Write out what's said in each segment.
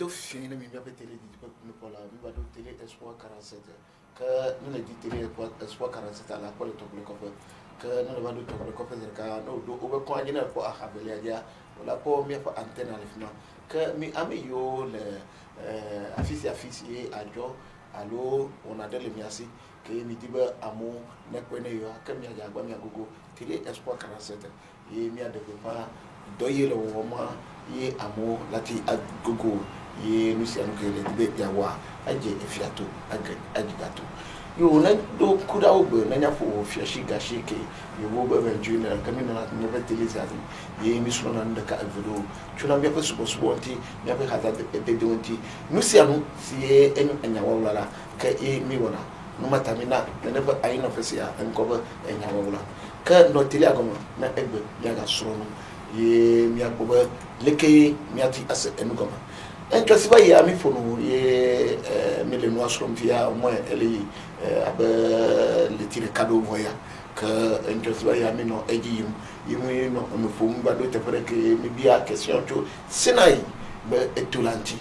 to fini mi ba télé di pas me pola mi ba do télé espoir 47 que nous le dit télé espoir 47 à la quoi le top le copain que nous va do top le copain que no do o be ko anyina ko a habele dia wala ko mi fa antenne à l'effet que mi ami yo le affiché ajo allo on a de le miasi que mi diba amo ne ko ne yo ka mi agba mi agogo télé espoir 47 et mi a développé doye le woma ye amo lati agogo ye nusi anu kele be yawa aje efiato ajigato yo na do kuda ogbe na nya fo fiashi gashike yo bo be junior kamina na no be telezati ye mi suna na ndaka video chuna be ko subo nti me be hata de donti nusi anu si enya wala ka e mi wona no matamina na be ayina fesia enko be enya wala ka no tele agomo na egbe ya ga soro ye mi akoba leke mi ati ase enugoma entrasi ba ya mi fonu ye mi le no asrom via mo ele abe le tire cadeau voya que entrasi ba ya mi no eji yimu no me fonu ba do te pere que mi bia question to sinai be etulanti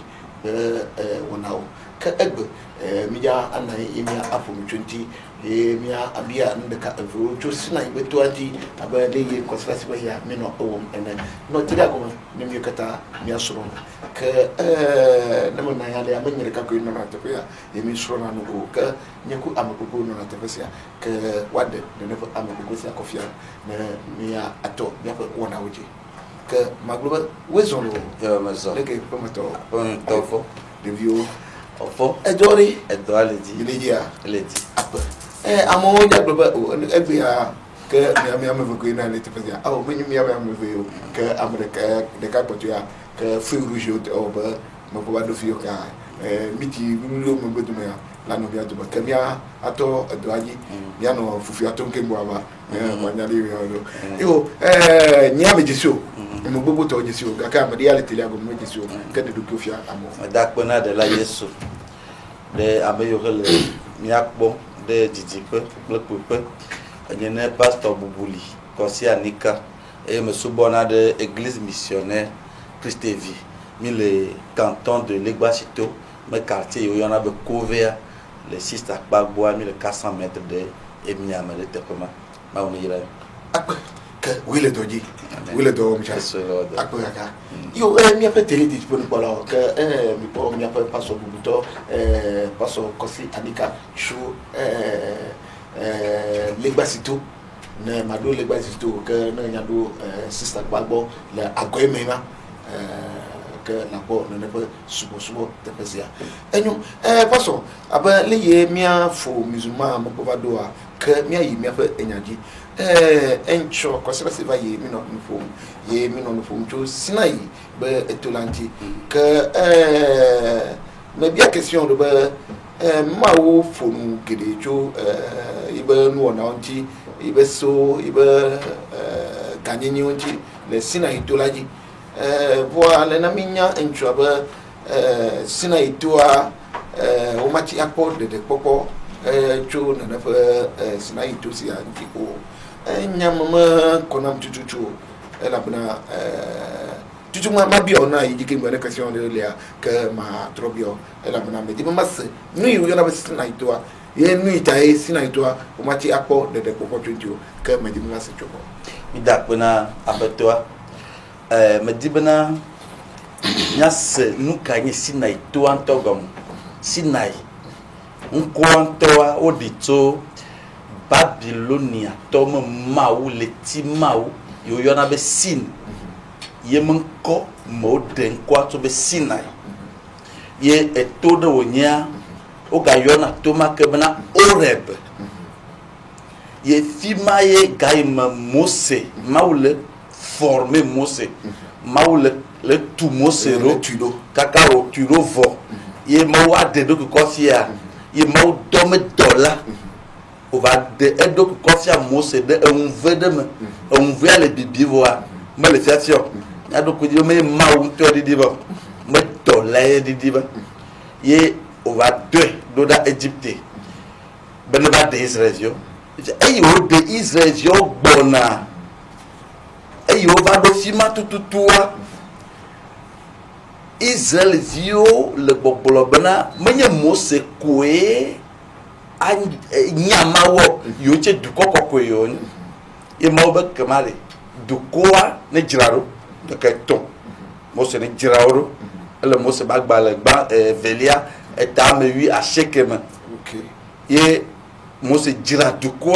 wonao ka egbe mi ya anai imi afu 20 mi ya abia ndeka evro to sinai be to anti aba le ye kwasrasi ba ya mi no owom enen no tira ko ni mi kata mi asoro ke na mo na ya le amanyere ka ko ino na te ya mi soro na no ka nyaku amakuko no na te ya ke wade ne ne amakuko sia kofia na mi ya ato mi fa wona oje ke magloba wezolo mazo le ke pomato on tofo de view ofo edori edwaledi iledia ledi apa amo ja globa ebia ke mi am ko ina le te ya oh mi am veo ke amerika de ka potu ya ke feu rouge o ba mo ko do fio ka miti mi lo mo bedu ya la no bia to ba ke bia ato edwaji bia no fufu ato nke mbo aba ma nya le yo nya me jiso mo bobo to jiso ga ka me reality le ago mo jiso ke de do kofia amo dakpena de la yesu de ameyore le miakbo de didipe le pepe nyene pasteur Bubuli konsi anika et me subona de église missionnaire Christ Vie mi le canton de Legbasito me quartier yo yana be couvert les 6 akpagboa mi le 400 mètres de emiame de tepema ma on ira que wile doji wile do mcha akpaka yo mi a fait télé disponible alors que mi po mi a fait passo bubuto passo kosi anika chou Legbasito na mado Legbasito que na nyado sister gbagbo le agoyemema que la bo ne pas subo te pesia enyo passo aba le ye mia fo musulman mo ba do a que mia yi mia fa enyaji encho kwasira se va ye mi no fo ye mi no fo cho sinai be etolanti que me bia question de ba ma wo fo nu gede cho ibe nu ona onti ibe so ibe ganini onti le sinai tolaji voilà na minya encho ba sinai toa o mati akpo de popo cho na na fa sinai to si anti o nyamama konam tututu ela bana tutu ma bio na yiki ngwana question de lea que ma trobio ela bana me di mas nu yu na sinai toa ye nu itai sinai toa o mati akpo de popo 20 que me di mas chopo mi dakpena abetoa me di bana nyase nu kanye sinai toa ntogom sinai nkwontoa odito Babylonia tome mau leti mau yo yona be sin yemenko moden kwato be sinai ye etodo wonya o ga yona toma kebna oreb ye fima ye gaima Mose maule former Mose maule le tout Mose ro tudo kakao tudo vo ye mawa de do ko fia ye mau dome dola on va de edo kofia Mose de un vedem un ver le bibivoa me le fiatio ado ko di me ma un to di diba me to la di diba ye on va de do da Égypte ben ba de Israël yo e yo de Israël yo bona e yo va do fima tututua Israël vio le bobolo bena menye Mose koe a nyama wo yo che duko ko yo ni e mo be kamale duko ne jiraro de keton Mose ne jiraro le Mose bagbale gba velia eta me wi a shekema OK ye Mose jira duko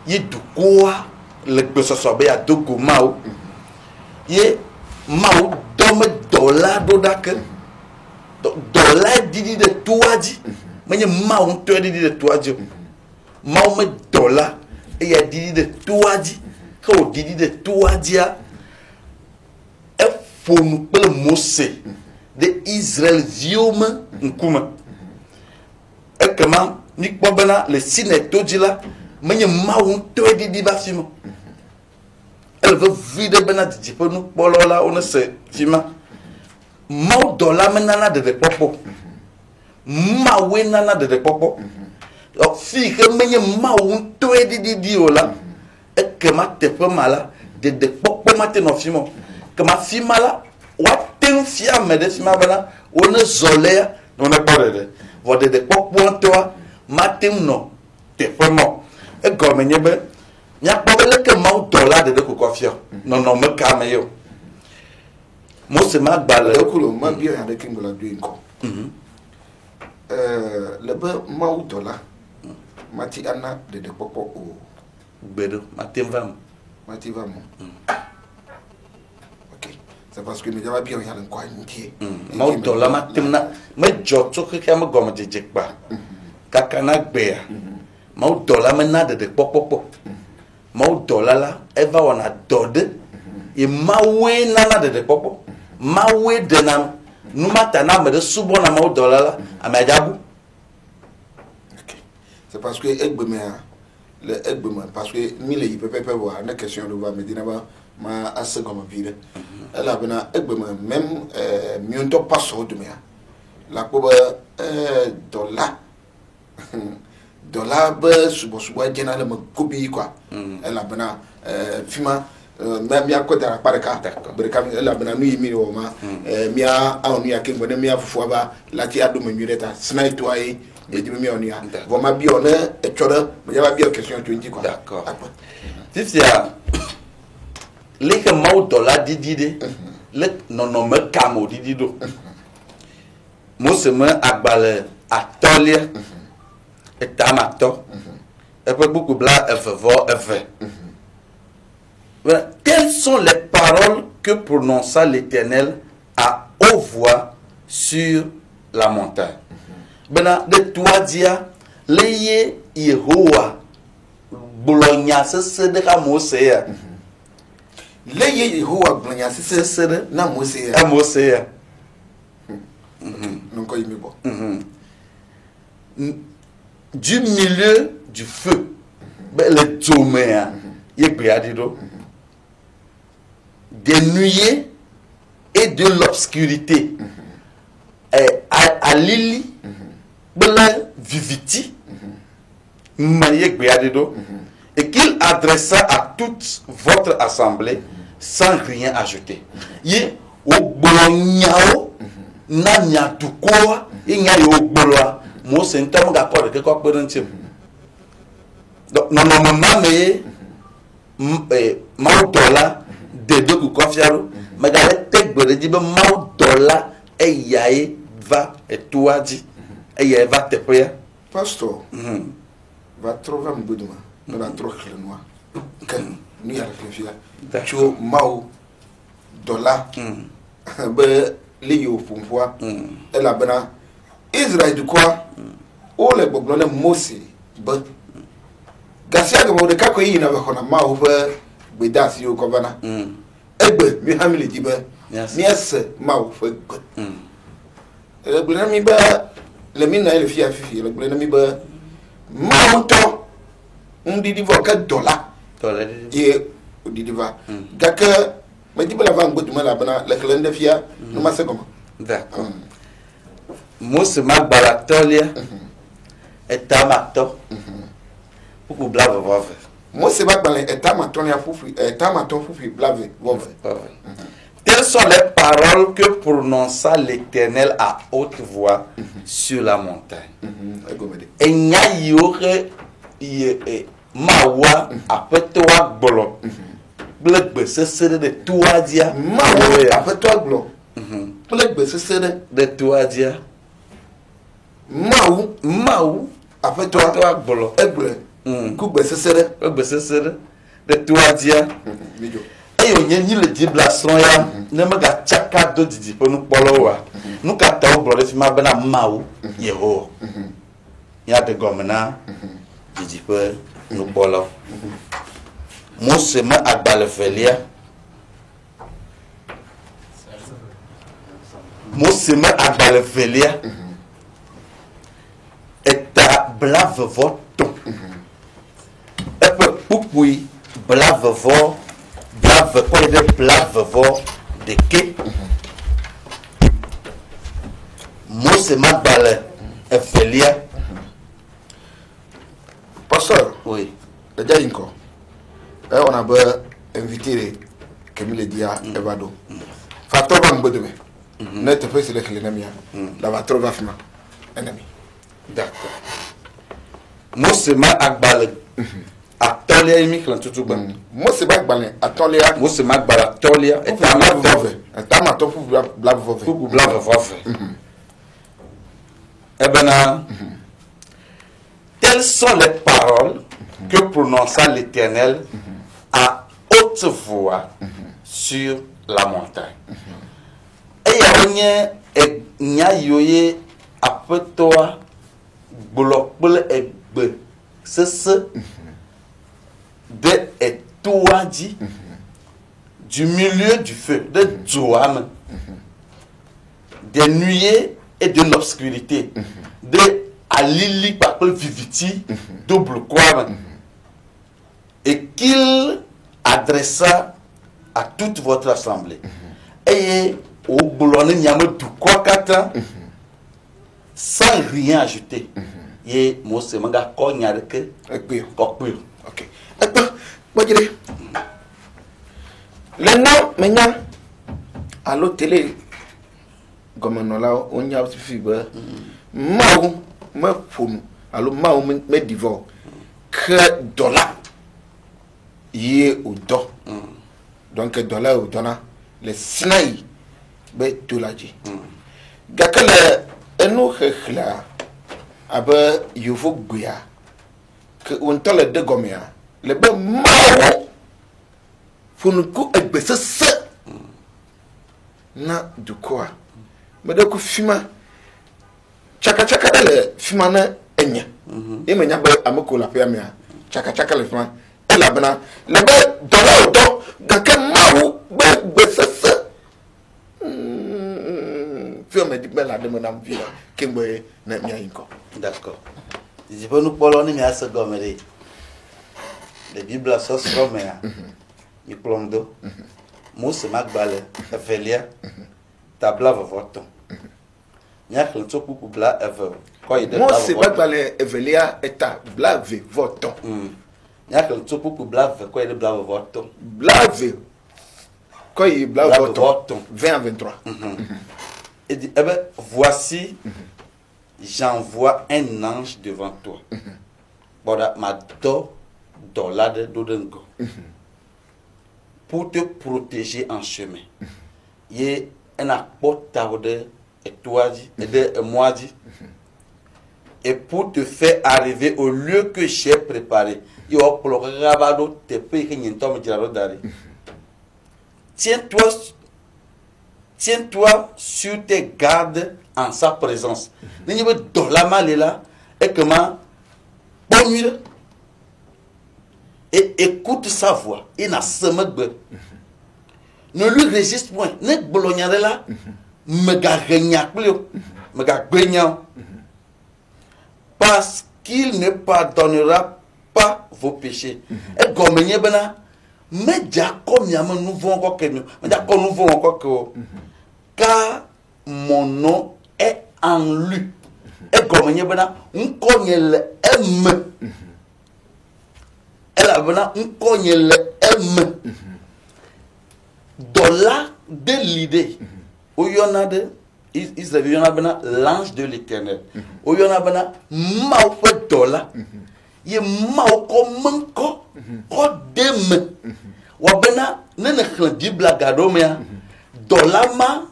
ye duko le gbesoso be ya dogo mawo ye mawo dome dollar do dak dollar didi de tuaji menye mawo to didi de tuaji mawo me dollar e ya didi de tuaji ko didi de tuaji a e fonu pe Mose de Israël viome nkuma e kama ni kpobana le sine tojila menye mawo to didi ba fimo elle veut vider bena di jipo nu polola on se fima mau dola menana de popo ma we nana de popo o fi ke menye ma un to di ola e ke ma te pe mala de popo ma te no fimo ke ma fi mala wa ten fia me de fima bana on zolea non e pas de vo de popo to ma tem no te pe mo e go menye be nya pobele ke mau dola de ko kofia non me ka me yo Mose ma gbale okulo ma bi ya de kingola du inko le be mau dola mati ana de popo o gbedo matemvam mati va mo OK c'est parce que me jaba bi ya de kwa ntie mau dola matemna me joto ke ka me gomo jejekpa kakana gbe ya mau dola me na de popo mau dola la eva wana dode e mawe nana de popo mawe de na numata na me de subo na mau dola la amajabu OK c'est parce que egbeme le egbeme parce que mi le pepe voir na question de va me dina ba ma ase comme vire elle a bena egbeme même mionto passo de me la ko dola dollar be subo jena le kobi quoi elle a bena fima même ya ko dara parka berka elle a bena nu mi o ma mia anu ya kengo ne mia fufu aba lati adu me mireta snai to ai e di mi onu ya vo ma bi ona e chora me ya bi o question to ndi quoi d'accord tifia le que mau dollar didide le non me kamo didido Mose me agbale atolia etamato et puis beaucoup bla efe. Quelles sont les paroles que prononça l'Éternel à haute voix sur la montagne? Bena de toi dia leye Yehowa blonya se de ka Mose ya leye Yehowa blonya se de na Mose ya Mose ya non ko yimi bo du milieu du feu le tomea yegbeadido des nuées et de l'obscurité à Lili bela viviti yegbeadido et qu'il adressa à toute votre assemblée sans rien ajouter ye ogbonyao na nyatukoa inya yo gboloa Mose ntom ga ko de ko pe ntim donc non me mau dola de do ku kofiaro me ga le tegbere di be mau dola e yae va e tuaji e yae va te pe pastor va trouver mbuduma me la trop clenoa kan ni ya refia cho mau dola be li yo fumpoa e la bena Israël du quoi o le boblone Mose ba gasia go de kako yi na ba kona ma ho ba be das yo ko bana egbe mi hamile di ba mi esse ma ho fa egbe le blena mi ba le mi na le fia fifi le blena mi ba ma ho to ndi di voka dola ye di va gaka ma di ba la va ngbo duma la bana le klende fia no ma se comment d'accord Mose magbala tolia etamato pour blave vove Mose magbala etamato ya fufu etamato fufu blave vove telles Telles sont les paroles que prononça l'Éternel à haute voix sur la montagne. Et nya yore ye mawa apetoa gbolo. Blagbe sesere de tuadia. Mawa apetoa gbolo. Blagbe sesere de tuadia. Mau apetoa gbolo. Egbe. Kugbe sesere. Egbe sesere de tuadia. Eyo nye ni le di blason ya ne me ga chaka do didi po nu polo wa nu ka ta o brother fi ma bena mawo yeho ya de gomna didi po nu polo mo se ma agbale felia eta blave voton e pe pupui blave vo blave quoi de blave vo de ke Mose Magbale Efelia. Pasteur, Oui. Déjà encore. On a invité Camille Dia Evado. Fatrova Mbodeme. Net fait c'est l'ennemi. La Fatrova Fima. Ennemi. D'accord. Mose Magbale Atolia imiklan tutuba. Mose Magbale Atolia. Mose Magbale Atolia et Tamato pour blave vove. Pour blave vove. Eh ben, telles sont les paroles que prononça l'Éternel à haute voix sur la montagne. Et il y a yoye apetoa blokbele egbe sese de etouadi du milieu du feu de Djouam, des nuées et de l'obscurité, de Alili Papel Viviti, double quoi, et qu'il adressa à toute votre assemblée. Et au boulon, il y a tout quoi qu'attend, sans rien ajouter. Et moi, c'est mon gars, quand il y a que. Ok. Moi, je dis. Le nom, maintenant, à l'autre télé, comme on a on y a aussi fibre. Maou, me fous. Alors, Maou me divorce. Que dollar. Yé ou do. Donc, dollar ou donna. Le Sinaï. be tulaji gakale enu khkhla aba yufu guya ke wontale de gomia le be mawo funuku egbesese na dukoa me de ku fima chaka chaka le fima na enya imenya be amako la pia chaka chaka le fima ela bana le be dola do gake mawo be gbesese me dit la de mon vie qui me n'a mis encore. D'accord. Je peux nous parler de ce gommeri. Les Bibles sont romaines. Ni plondo. Mose Magbale, Efelia, tabla voton. Nya klento pour bla ever. Mose Magbale, Efelia et tabla voton. Nya klento pour bla quoi il bla voton. Blave. Quoi il bla voton. 20 à 23. Et dit, eh ben, voici, j'envoie un ange devant toi. Voilà, ma dolade d'Odengo. Pour te protéger en chemin. Il y a un apôtre de toi, et moi dit. Et pour te faire arriver au lieu que j'ai préparé. Il y a pour le rabado te paye que n'y tombe d'arrêt. Tiens-toi sur tes gardes en sa présence. Nous avons dans la malle là et comment bonne nuit et écoute sa voix. Il n'a jamais de ne lui résiste point. Ne bolognare là me gagna plus me gagna parce qu'il ne pardonnera pas vos péchés. Et comme il y a bena mais Jacob n'y a pas nouveau encore que nous. Mais Jacob nouveau encore que car mon nom est en lui. Et comme il y a bena on connaît le M. Elle a bena on connaît le M. Dola de l'idée où il y en a de Israël, il y en a bena l'ange de l'Éternel. Où il y en a bena mau fait dola. Il mau comme ko dem. Wa bena nene khla Bible gado mea dola ma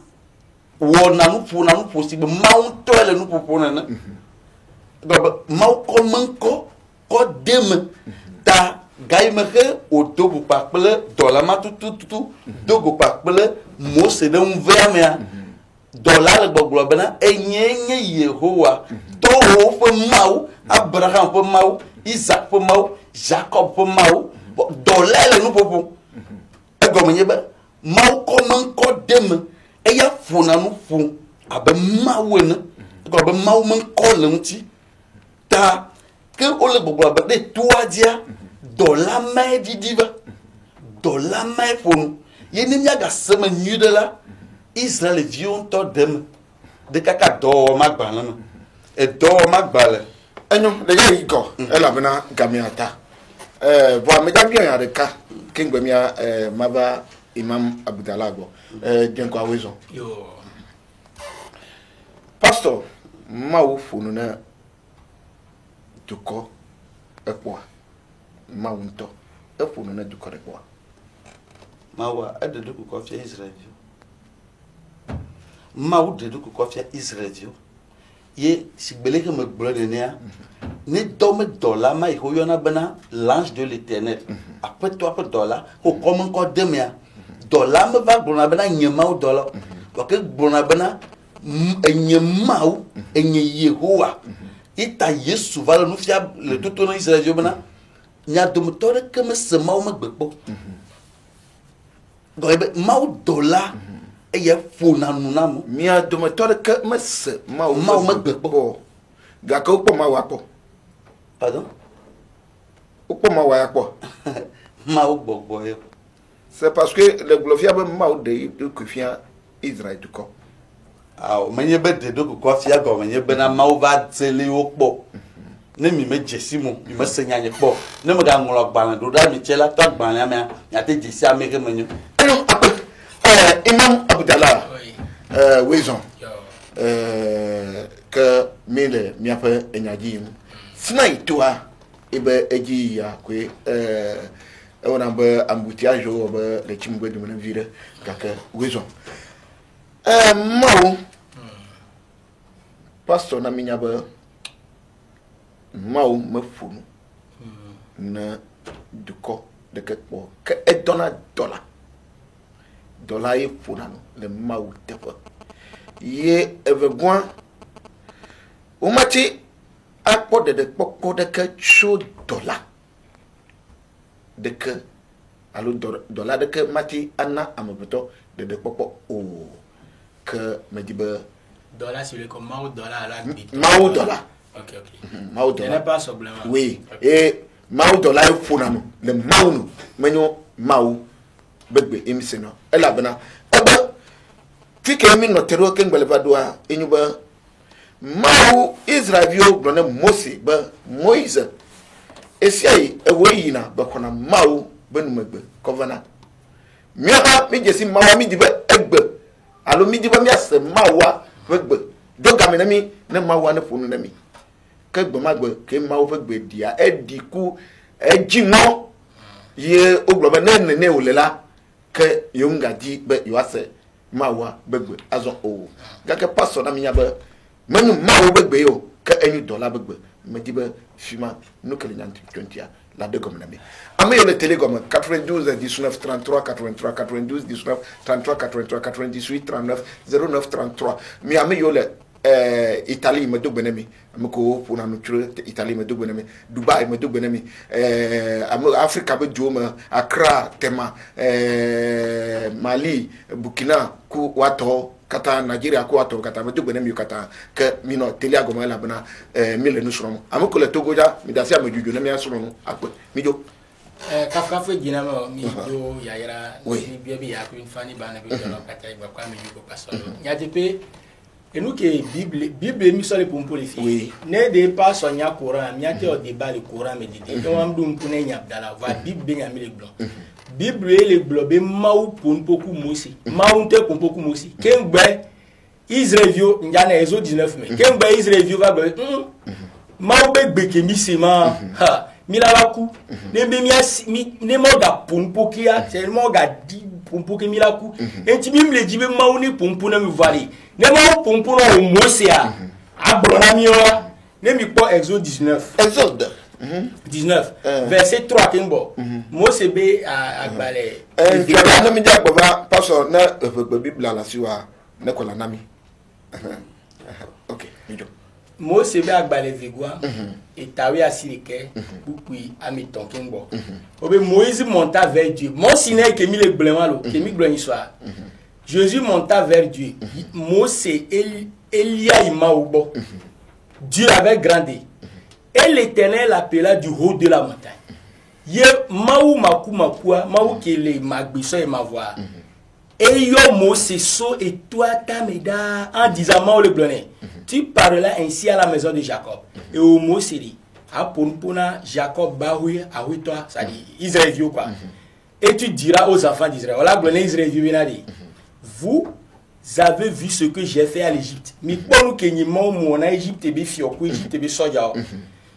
wona nu possible mau to ele nu popona na. Mau comme ko dem ta gaimeke o dogo pakple dola ma tout dogo pakple mo se de un vermea dola le gbogbo bena enyenye Yehowa to ho fo mau Abraham fo mau Isaac fo mau Jacob fo mau dola le nu popo e gomenye ba mau ko dem e ya funa nu fu abe mau na ko be mau man ko le nti ta que o le gbogbo ba de toi dia dola mai di diva dola mai fonu yeni mi aga sema nyude la Israël vion to dem de kaka do magbala no e do magbala enyo de ye go e la bena gamiata bo me jambia ya de ka kingbe mia maba Imam Abdallah go jenko awezo yo pastor mawo fonu na duko epo maunto efunu na dukore kwa mawa adedu ku kofia Israël mawu dedu ku kofia Israël ye sigbeleke me blode nea ne dome dola ma ho yona bana l'ange de l'Éternel après toi après dola ko comme encore demia dola me va blona bana nyemau dola to ke blona bana enyemau enye Yehowa ita Yesu va nous fia le tout en Israël bana nya dum tore ke me se mau magbepo donc mau dola e ya fona nunamo mia dum tore ke me se mau magbepo ga ko po ma wa po pardon o po ma wa ya po mau gbogbo e c'est parce que le glofia be mau de ku fia Israël du ko ah menye be de do ko fia go menye be na mau va tele okpo ne mi me jesi mo mi me senya nye po ne me ga ngolo gbalan do da mi chela to gbalan ya me ya te jesi ameke menyo eno ape Imam Abdallah wezon que mile mi ape enyaji sina itoa ebe eji ya kwe ona be embouteillage o be le chimgwe du mena vire kaka wezon mau pastor na minya be mau me funu na duko de kekpo ke edona dola e funa no le mau tepa ye evegwan o mati akpo de poko de ke cho dola de ke alo dola de ke mati ana amabuto de poko o que me dit dollar sur le comment dollar à la mau dola ok mau dola n'est pas problème oui et mau dola e funa no le mau no menyo mau begbe emiseno ela bana aba fike mi no tero ken beleba doa enyuba mau Israelio blone Mose ba Moise esiai ewoyi na bakona mau benu megbe covenant mi ha mi jesi mau mi dibe egbe alo mi dibe mi ase mawa begbe do gamena mi na mawa na funu na mi ke gbe magbe ke mau begbe dia ediku ejimo ye ogloba ne olela ke yonga di be yoase mawa begbe azon o gake pastor na minya be menu mawa begbe yo ke enu dollar begbe me di be fima no kele nyanti 20 la de comme na mi ame yo le télégomme 92 19 33 83 92 19 33 83 98 39 09 33 mi ame yo le Italie me dogbe nemi amko pour na nutre Italie me dogbe nemi Dubai me dogbe nemi Africa be joma Accra tema Mali Burkina ku wato kata Nigeria ku wato kata me dogbe nemi kata ke mino teliago ma la bana mille nous sommes amko le Togo ja mi dasia me juju na mi asoro no akwe mi jo kafe jina mo mi jo yayara ni bia bi ya ku fani bana bi jo kata ba kwa mi ju ko pasolo ya tepe Et nous que Bible mi sur les pour les filles. Oui. Ne de pas sonya Coran, mi ate au débat le Coran méditer. Donc on doit pour ne nyap dala. Va Bible ben ami le blanc. Bible le globe mau pour beaucoup mosi. Mau te pour beaucoup mosi. Kengbe Israël njana ezo 19 mais. Kengbe Israël va be. Mau be gbekemi sema. Ha. Milaku. Ne be mi ne mo ga pour kia, c'est mo ga di pour que milaku. Et tu me le dis be mau ne pour na mi vali. Ne mau pour na o mosia. Abrona miwa. Ne mi po Exode 19. Exode 19 verset 3 Kimbo. Mose be a balé. Tu as nami dia baba pastor na Bible la siwa ne ko la nami. OK, mijo. Mose be a balé vigwa et tawi asirike puis amiton Kimbo. Obe Moïse monta vers Dieu. Mon Sinaï que mi le blanc lo, que mi blanc soit. Jésus monta vers Dieu. Mose Elia Imaoubo. Dieu avait grandi. Et l'Éternel appela du haut de la montagne. Ye maou makou makoua, maou qui les magbiso et ma voix. Et yo Mose so et toi ta meda en disant maou le blonnet. Tu parleras ainsi à la maison de Jacob. Et au Mose dit, a ponpona Jacob bahoui a oui toi, ça dit Israël quoi. Et tu diras aux enfants d'Israël, voilà blonnet Israël vient dit. Vous avez vu ce que j'ai fait à l'Égypte. Mais quand nous kenyimons mon Égypte et be fioku Égypte et be soja.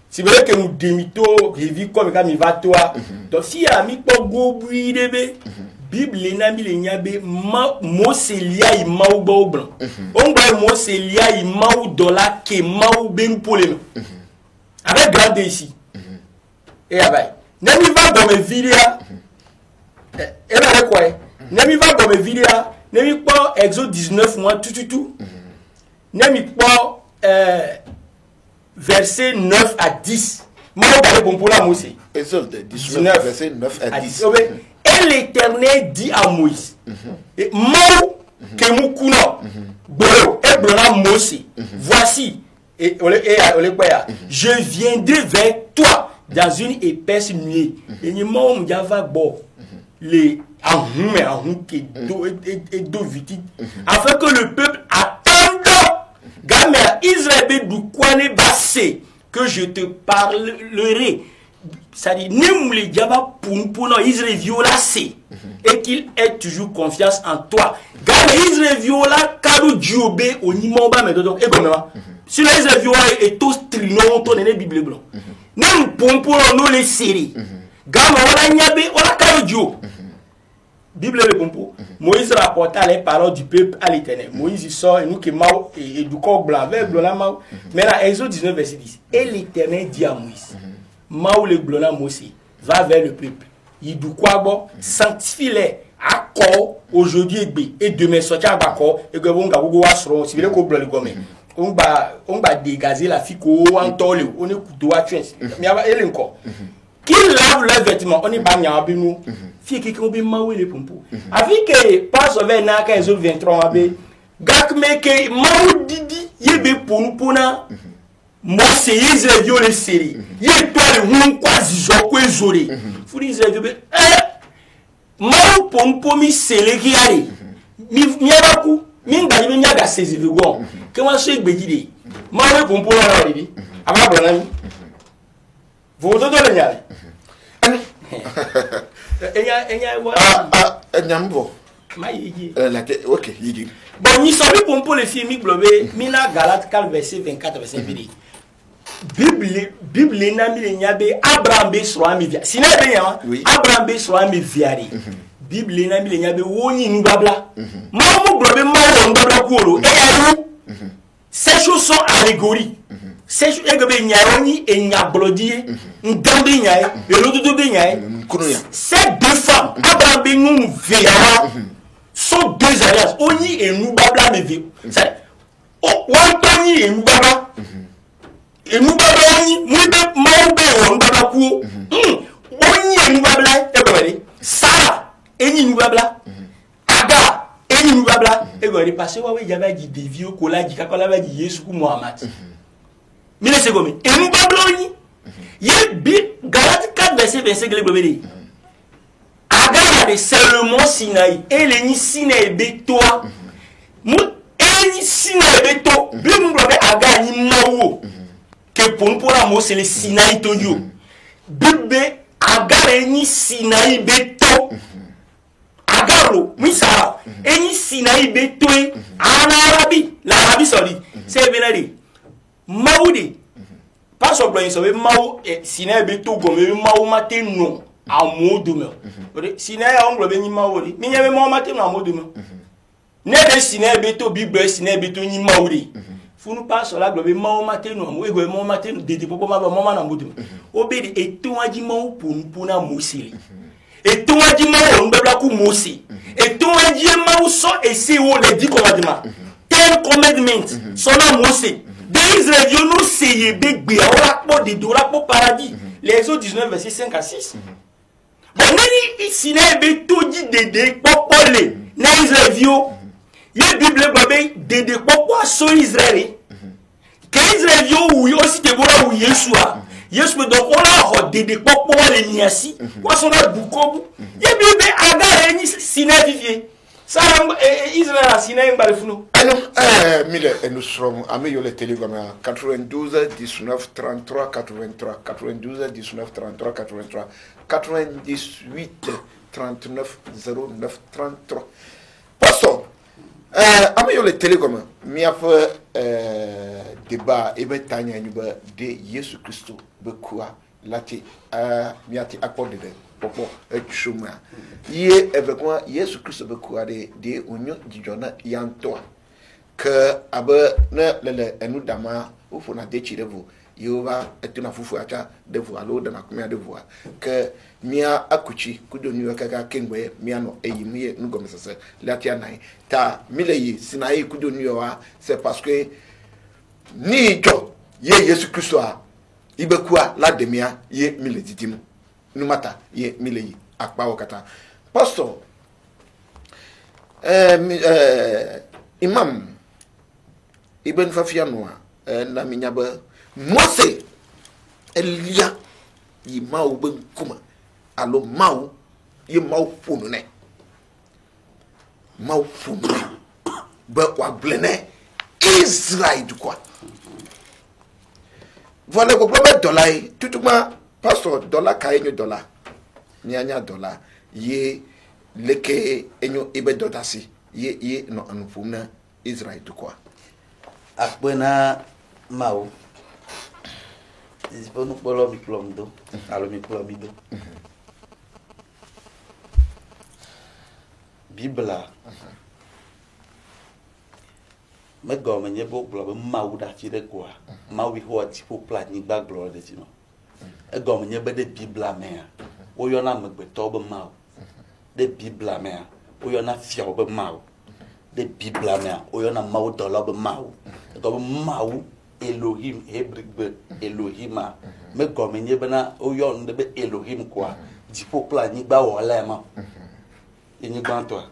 C'est vrai que nous démito, revi comme quand il va toi. Donc si y a mi ko gobui debe, Bible na mi le nyabe Mose lia i mau bo blanc. On va Mose lia i mau dola ke mau ben polem. Avec grande ici. Et abai. Na mi va dans mes vidéos. Et là quoi? Na mi va dans mes vidéos. Na mi pas Exode 19 mois tout. Na mi pas verset 9 à 10. Moi, je vais pour la Mose. Exode 19, verset 9 à 10. Et l'Éternel dit à Moïse, Mau Kemukuna, Bolo, et Blona Mose, voici, je viendrai vers toi dans une épaisse nuée. Et nous m'ont dit, les ahum et do viti, afin que le peuple attende. Gamer Israël du kwane bassé que je te parlerai. Ça dit nem le diaba pour Israël violacé et qu'il ait toujours confiance en toi. Gamer Israël viola kadu diobé au nimomba mais donc et comme si Israël viola et tous trinon ton né Bible blanc. Nem pour nous les séries. Gamer wala nyabe wala kadu dio. Bible le pompo. Moïse rapporta les paroles du peuple à l'Éternel. Moïse il sort et nous qui mau et du corps blanc, vert blanc mau. Mais là Exode 19 verset 10. Et l'Éternel dit à Moïse, mau le blanc Mose, va vers le peuple. Il du quoi bon, sanctifie-les à corps aujourd'hui et demain sortir à corps et que bon gago wasro, si le ko blanc le gomme. On va dégazer la fille ko en tole, on est couteau à tuer. Mais elle encore. Qui lave leurs vêtements, on est bagné à nous. Fille qui ont bien maoué les pompos. Avec que pas sauver n'a qu'un autres 23 abe. Gak meke maou didi yebe pour na. Moi c'est Israël violé série. Yé toi le hun quasi joko ezoré. Faut dire Israël be maou pompo mi sele ki ale. Mi abaku mi ngani mi nyaga sezi vigon. Comment c'est gbedide. Maou pompo na odi. Aba blanami. Vous vous entendez bien? OK, yigi. Bon, ni sabi pour les filles mi globé, mina Galate 4 verset 24 verset 20. Bible na mi le nyabe Abraham be so ami via. Sina be yan, Abraham be so ami viari. Bible na mi le nyabe woni nu babla. Ma mo globé ma won babla kuoro. Ces choses sont allégories. Ces choses que nyaroni et nyablodie, ndambi nyae, et l'autre de nyae. Ces deux femmes, Abraham Benou Véa, sont deux alliances. Oni et nous babla me vi. Wantoni et nous babla. Et nous babla oni, mouibe maoube on babla kuo. Oni et nous babla, et comme Sarah, et nous babla. Aga, et nous babla. Et comme parce que ouais, j'avais dit des vieux collègues, qui avait dit Yesu Muhammad. Mais c'est comme et nous babloni. Galate 4 verset 25 le globé. Agar c'est le mont Sinaï et les Sinaï be toi. Et eni Sinaï beto bible nglobe aga ni mawo que pour la Mose le Sinaï tondio bible aga eni Sinaï beto agaro misa eni Sinaï beto en Arabie l'Arabie Saoudite c'est benadi maoudi pas sur blanc ça veut mao Sinaï beto gomme mao maté non à mot demain Sinaï nglobe ni maoudi mi nyame mao maté non à mot demain ne Sinaï beto bible Sinaï beto ni maoudi funu pas sur la globe mao maté non mo ego mao maté de popo ma mama na mot demain obedi eto aji mao pour na mosili eto aji mao ngbe bla ku mosi eto aji mao so ese wo le 10 commandements 10 commandments so na mosi de Israël yo no seye begbe ora po de dora po paradis les autres 19 verset 5 à 6 bon nani Sinaï beto di de popole na Israël yo ye bible babe de popo so Israël que Israël yo oui aussi te bola ou Yeshua Yeshua donc on a rodé de popo le niasi quoi son a bukobu ye bible aga eni Sinaï vivie ça Israël a Sinaï mbalifuno alors mille et nous serons amis yo le télégramme 92 19 33 83 92 19 33 83 98 39 09 33 passons ami yo le télégramme mi a fait débat et ben tanya ni ba de Yesu Christo be quoi lati mi ati accordé de popo chuma ye avec moi Yesu Christo be quoi de onyo dijona yanto que abe na le enu dama o fona de chirevo yoba etuna fufu acha de vo alo de na kumia de vo que mia akuchi kudonu kaka kengwe mia no eyimie ngom sese lati anai ta mileyi Sinaï kudonu wa c'est parce que ni jo ye Yesu Christo a ibekua la demia ye mileditim numata ye mileyi akpa okata pastor imam ibn fafiano na minyaba Mose Elia yi mau ben kuma alo mau yi mau punu ne ba kwa blene Israël du quoi voilà ko problème dollar tout ma pastor dollar ka enyo dollar nyanya dollar ye leke enyo ibe dotasi ye no anu puna Israël du quoi akpena mau Ispo no polo mi plomdo, alo mi plomido. Bibla. Me gome nye bo globe mau da ti de kwa. Mau bi ho ti po plat ni ba globe de ti no. E gome nye be de Bibla me. O yo na me gbe to be mau. De Bibla me. O yo na fia be mau. De Bibla me. O yo na mau dollar be mau. E gome mau Elohim Hebrew Elohima me gomme nye bana o yon de be Elohim quoi di popla ni ba wala ma ni gbanto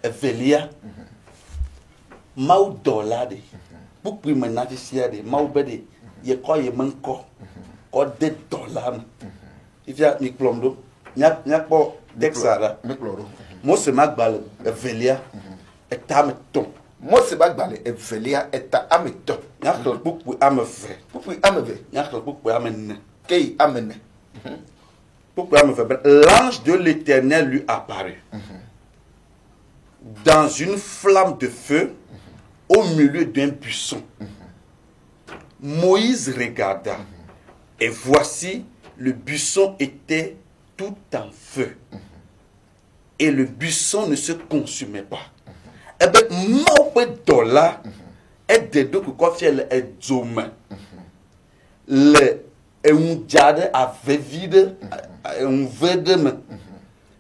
evelia mau dolade bu prime na ti sia de mau be de ye ko ye manko ko de dollar ifia mi plomdo nya po texara mi ploro mo se magbal evelia etam ton Mose bagbale evelia eta ameto nyakto bukbu ameve pupu ameve nyakto bukbu amene kei amene bukbu ameve l'ange de l'Éternel lui apparut dans une flamme de feu au milieu d'un buisson. Moïse regarda et voici le buisson était tout en feu et le buisson ne se consumait pas. Eh bien, moi, dollar est des deux que fiel est zome. Le jade avait vide, un vide,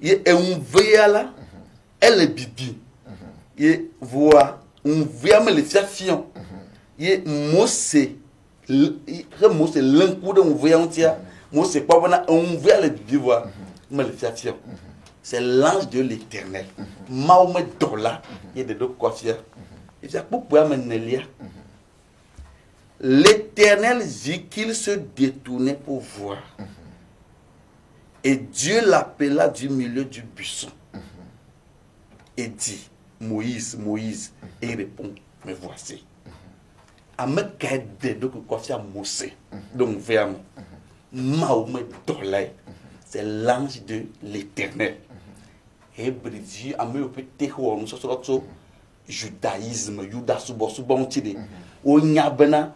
et un veilla, elle est bibi. Et voit, un veilla le fiafion. Et moi, c'est l'un coup d'un veilla entier. Moi, c'est pas bon, un veilla le bibi, voir, mais le fiafion. C'est l'ange de l'Éternel. Mahomet dollar, il y a des deux coiffures. Il dit, pourquoi m'en L'Éternel vit qu'il se détournait pour voir. Et Dieu l'appela du milieu du buisson. Et dit, Moïse, Moïse. Et il répond, me voici. Amekade donc kofia Mose. Donc vers Mahomet Dolay. C'est l'ange de l'Éternel. Et Brésil a me pété on so so judaïsme, Judas subo ntide. O nyabena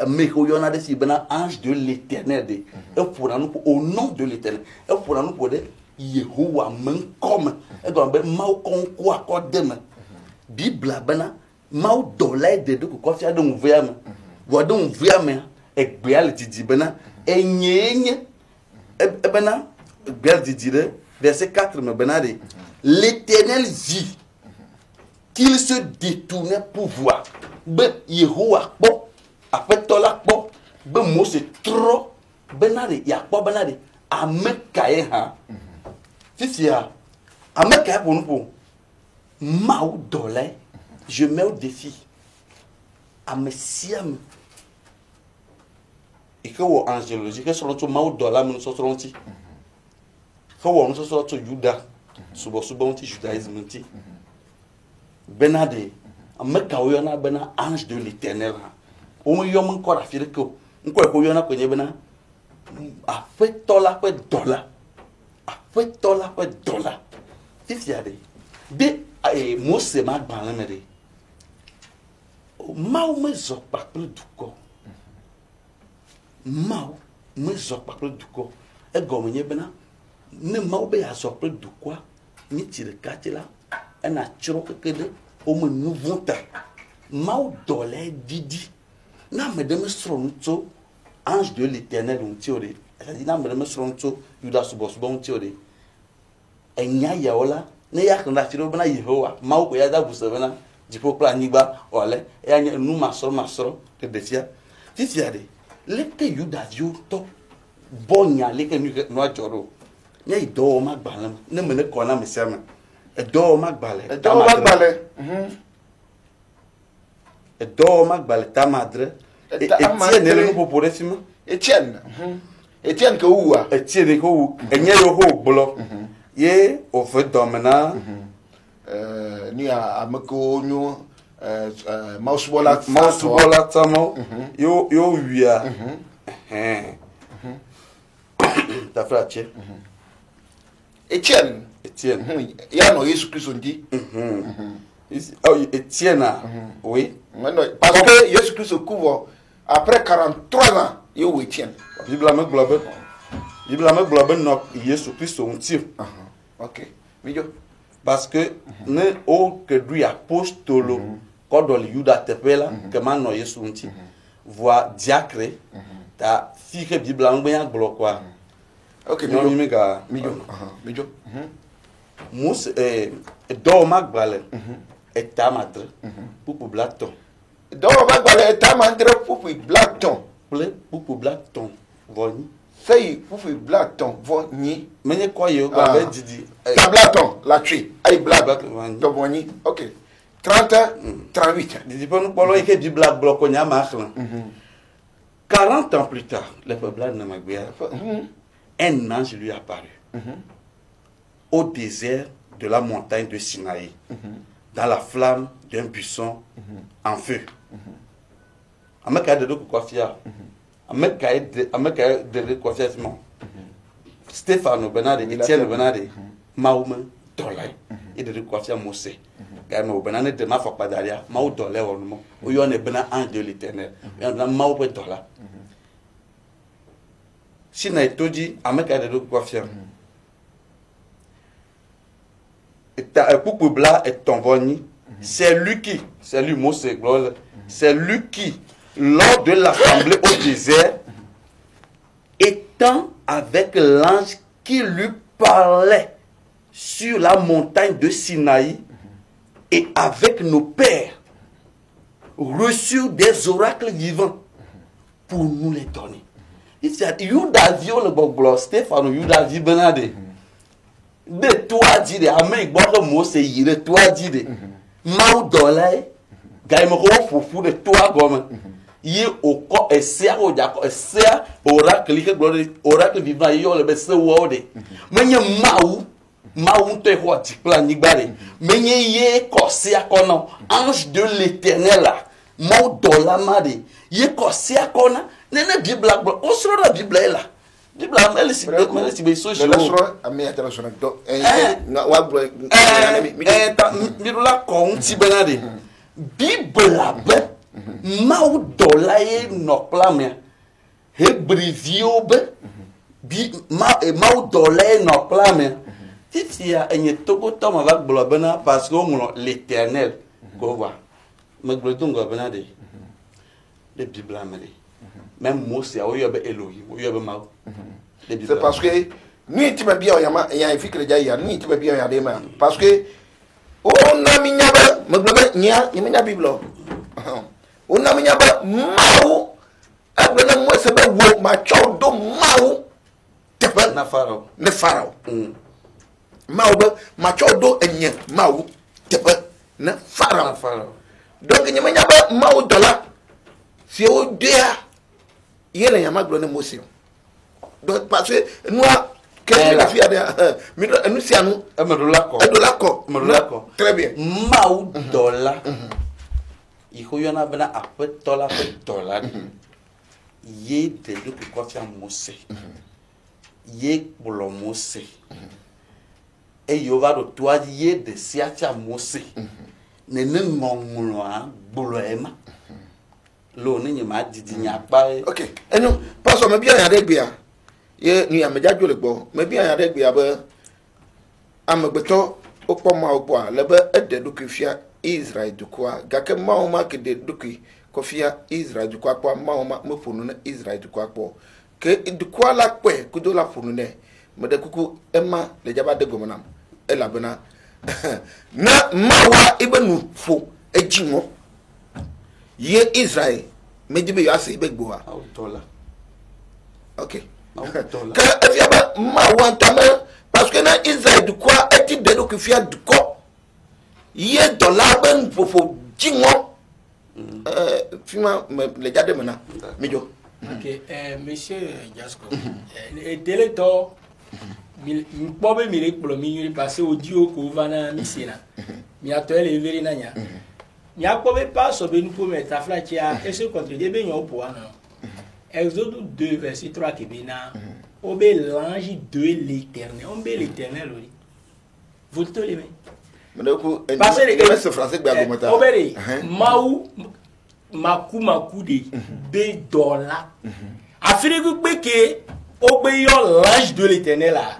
me ko yona de si bena ange de l'Éternel de. Et pour nous au nom de l'Éternel. Et pour nous pour de Yehowa men comme. Et donc ben mau kon ko akode Bible bena mau Dolay de donc kofia donc vers Vo donc vers me e gbeal didi bena enyenye bena gbeal didi verset 4 me benade. L'Éternel vit qu'il se détournait pour voir. Ben Yehowa po après tola po ben Mose trop benade ya po benade amekaye ha. Fisia amekaye pour nous pour Mau Dolay, je mets au défi à me siam et que vous angélologie que sur le Mau Dolay nous sortirons ti que vous nous sortirons Judas subo ti judaïsme ti benade ameka oyona bena ange de l'Éternel o mo yom encore afire que nko ko yona ko nyebena a fait tola ko dollar fifia de Mose ma gban lemede Mau me zo papel duko Mau me zo papel duko e gomo nyebena ne Mau be ya zo papel duko ni tire katela e na chiro kekede o me nouveau ta Mau Dolay didi na me de me stronto ange de l'Éternel on tiore c'est-à-dire na me de me stronto Judas subo on tiore enya ya ola ne ya kan da tiro bana Yehowa Mau ko ya da busabana jipo kla nigba ole ya nu masoro te defia fifia de leke Judas yo to bonya leke no ajoro ne ido ma gbalam ne me ne ko na me sema edo ma gbale ta madre Etienne le no popore fima Etienne que oua Etienne ko wu enye yo ho gbolo ye o fe domena ni ameko nyu mausubola tamo yo wia ta frère Etienne ya no Jésus Christ on dit Etienne oui parce que Jésus Christ couvre après 43 ans yo Etienne Bible me globe no Jésus Christ on tire OK mijo parce que ne o que lui apostolo quand le Judas tepela que man no Jésus on tire voix diacre ta fille Bible en bien glo quoi OK mijo Mose do magbale eta madre pour blaton do magbale eta madre pour blaton pour blaton voni Fei pour blaton voni menye quoi yo ba didi la blaton la tuer ay blaton do voni OK 38 didi pour nous polo que du black bloc on a marqué 40 ans plus tard le peuple n'a magbia un ange lui apparut au désert de la montagne de Sinaï, dans la flamme d'un buisson en feu. Ameka de quoi fier. Ameka de quoi fier. Stéphane Benade, Etienne Benade, Mahomet Dolay, et de quoi fier Mose. Gaïma Benade de ma foi pas d'aria, Mau Dolay au nom. Où y en a ben ange de l'Éternel. Y en a Mahomet Dolay. Sinaï Todi, Ameka de quoi fier. C'est lui Mose gloire, c'est lui qui, lors de l'assemblée au désert, étant avec l'ange qui lui parlait sur la montagne de Sinaï et avec nos pères, reçurent des oracles vivants pour nous les donner. Il dit, Yudavi, le bon gloire, Stéphane, Yudavi Benade. De toi dit de amen gboro Mose yire toi dit de Mau Dolay gaimo ko fufu de toi gomme yi oko esia o jako esia oracle ke glory oracle vivant yo le be se wo de menye Mau Maou te ho dikla nigbare. Mais ye kosi akona ange de l'Éternel là. Mau dola mari. Ye kosi akona nene Bible o sro la Bible là. Bible elle si be so le sro ami international do wa bro Bible ko nti benade. Bible la be mau dola ye nokla me. Hebrevio be bi mau dola ye nokla me. Titia enye togo toma va globena parce que on l'Éternel ko va. Me glotongo benade. Les Bible américaines. Même Mose a eu Elohim, il y a Mao. C'est parce que nous tu bien il y a un fille qui déjà nous tu bien y a parce que on a mis nya Bible. On a mis Mao abena mo se be wo ma chodo Mao tefa na Pharaon. Ne Pharaon. Mao be ma chodo enye Mao tefa na Pharaon. Donc nya Mao dollar si o dia yele yama glone Mose. Donc parce que nous quelle la fille a nous si nous très bien Mau dollar iko yona bena apet dollar ye de lu ko fi Mose ye bolo Mose e yo va do toi ye de siacha Mose ne ngongolo a bolo ema lo ni ma didi nya pa. OK et nous parce que bien y bien ye ni ameja jo le gbo me bien y bien ba amegbeto okpoma okpo le be ede dukifia Israel dukwa gake maoma ke de duki kofia Israel dukwa kwa maoma me fonu na Israel dukwa kwa ke dukwa la kwe kudo la fonu ne me de kuku ema le jaba de gomonam e la bena na mawa ibenu fo ejinwo ye Israel me dibe yo ase ibegbo ha dollar. OK que efia ba mawa ntama parce que na Israel dukwa eti de dukifia duko ye dollar ben fofo jinwo fima le jade mena mijo. OK monsieur Jasco et téléto mi pobe mi rekplo mi yuri passer audio ko vana misina mi atole everi nanya mi akobe pas so be nupo meta flachia et ce contre de be nyon po ana Exode 2 verset 3 kebina obe l'ange de l'Éternel on be l'Éternel oui vous te les parce que ce français be argumenta obere maou maku de be dollar afirigu pe ke obe yo l'ange de l'Éternel là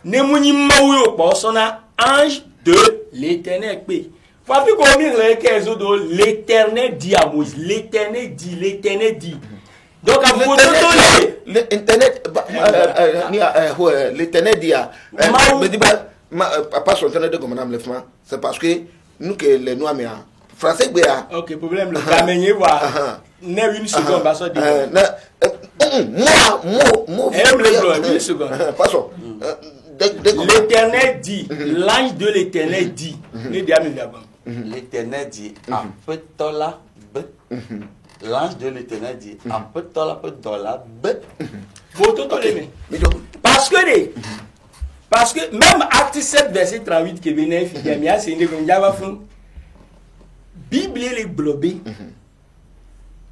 ne muni maou yo po sona ange de l'Éternel pe faut plus qu'on mire les Exode l'Éternel dit à Moïse l'Éternel dit donc à vous l'internet l'Éternel dit à me dit pas son internet de comme madame Lefman c'est parce que nous que les noirs mais français béa. OK problème le camener voir ne une seconde pas ça dit moi une seconde passons l'Éternel dit l'ange de l'Éternel dit l'Éternel dit apetola be l'ange de l'Éternel dit apetola pe dollar be photo to les parce que même acte 7 verset 38 que venait Fidemia c'est une comme Java fond Bible les globé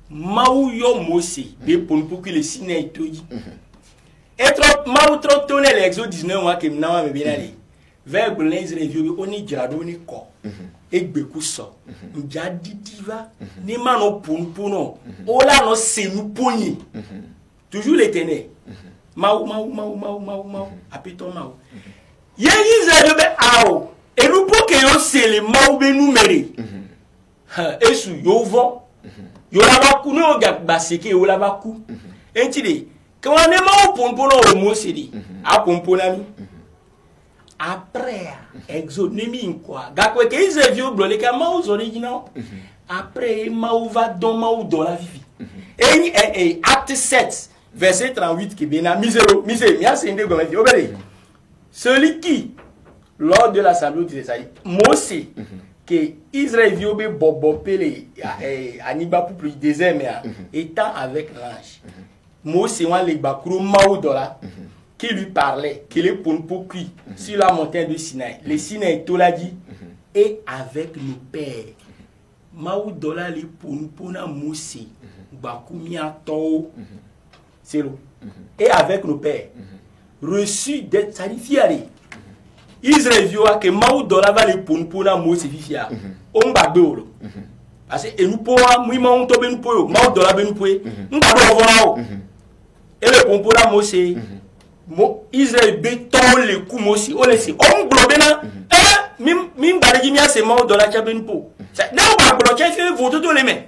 Maou yo Mose be pour que le Sinaï toji être Maou trop tonner l'Exode 19 wa que na me bien aller vers les review oni jrado ni ko egbeku so nja didiva ni mano punpuno ola no senu poni toujours l'Éternel Maou apito Maou ye Israël be ao et nous pour que yo c'est le Maou be numéré esu yo vont yo la baku no ga baseke yo la baku entide quand on est Maou punpuno o Mose a punpunami après Exode nemi quoi gakwe ke Israël vieux blolé ka Maou original après Maou va don Maou dans la vie et acte 7 verset 38 qui bena misero mise mia sende comme dit obere celui qui lors de l'assemblée de Isaïe Mose que Israël vieux be bobopele aniba pour plus désert mais étant avec l'ange Mose wan le bakuru Maou dola qui lui parlait, qui est pour cuit sur la montagne de Sinaï. Le Sinaï, tout l'a dit, et avec nos pères. Maoudola li pour Mousse, Bakoumia Tao, c'est l'eau. Et avec nos pères, reçu d'être sarifié. Israël vioa que Maoudola va les pour Mousse Fifia. On va beau. Parce que nous pouvons, nous m'ont tombé nous pouvons, Maoudola ben nous pouvons, nous allons voir. Et le pompona Mousse, Israël béton les coups Mousse, on laisse, on globe là, mim barigimia c'est Maoudola qui a ben pou. Là on va bloquer, il fait voter tous les mains.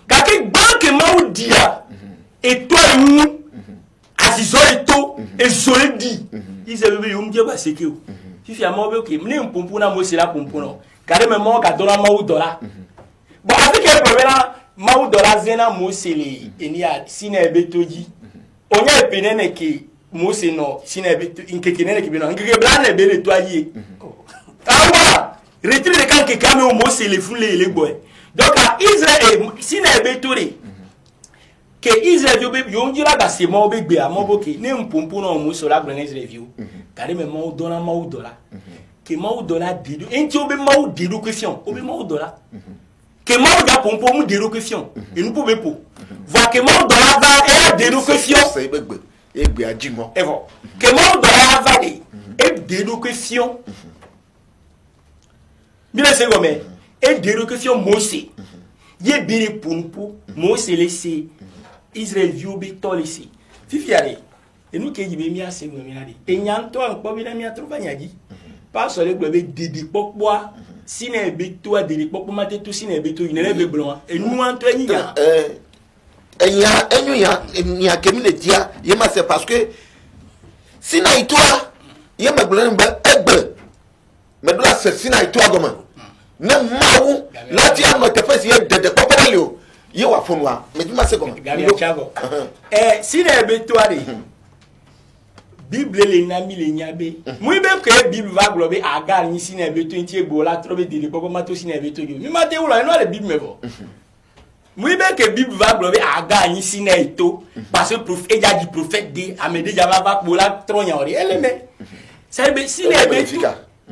Car que banque Maoudia, et toi nous, Azizo et tout, et Zoé dit, Israël veut me dire, c'est que, si finalement, ok, m'ne un pompona Mousse là pompona, car même moi, quand on a Maoudola. Bon, avec le problème là, Maoudola zena Mousse les, et ni a Sine Betoji. On y a pénéné qui Mousse non, Sine Betoji, inkékéné qui bénon, inkéké blanc les bébés nettoyés. Ah voilà, retire les camps qui camé au Mousse les foulés les bois. Donc à Israël, Sine Betoji, que Israël yon dit là, c'est mon bébé à mon bokeh, né un pompon non Mousse là, grand Israël vieux. Car même Maoudola, Maoudola, que Maoudola dit, un petit peu Maoudola question, au Maoudola. Que Maoudola pompon ou délo question, et nous pouvons pas. Voir que Maoudola va et délo question. Et bien, dis-moi. Et voilà. Que Maoudola va et délo question. Bien c'est comme et délo question Mose. Yé béré pour Mose laissé Israël vieux béton laissé. Fifi allez. Et nous qui dit bien c'est comme allez. Et nyanto encore bien mi a trouvé nyadi. Pas sur le globe dédé pokboa. Si n'est béto à des pop maté tout si n'est béto il est blanc et nous Antoine ya il y a que me dire il m'a c'est parce que si n'a toi il m'a blanc mais là c'est si n'a toi comme non maou là tu as notre face de pop léo il va fonwa mais tu m'as c'est comme si n'est béto à Bible les nami les nyabe. Moi même que Bible va glober agar ni si na beto ntie bola trobe dire papa mato si na beto yo. Mi mate wula no le Bible me bo. Moi même que Bible va glober agar ni si na ito parce que prophète déjà dit prophète dit amede java va bola tronya ori. Elle mais ça be si na beto.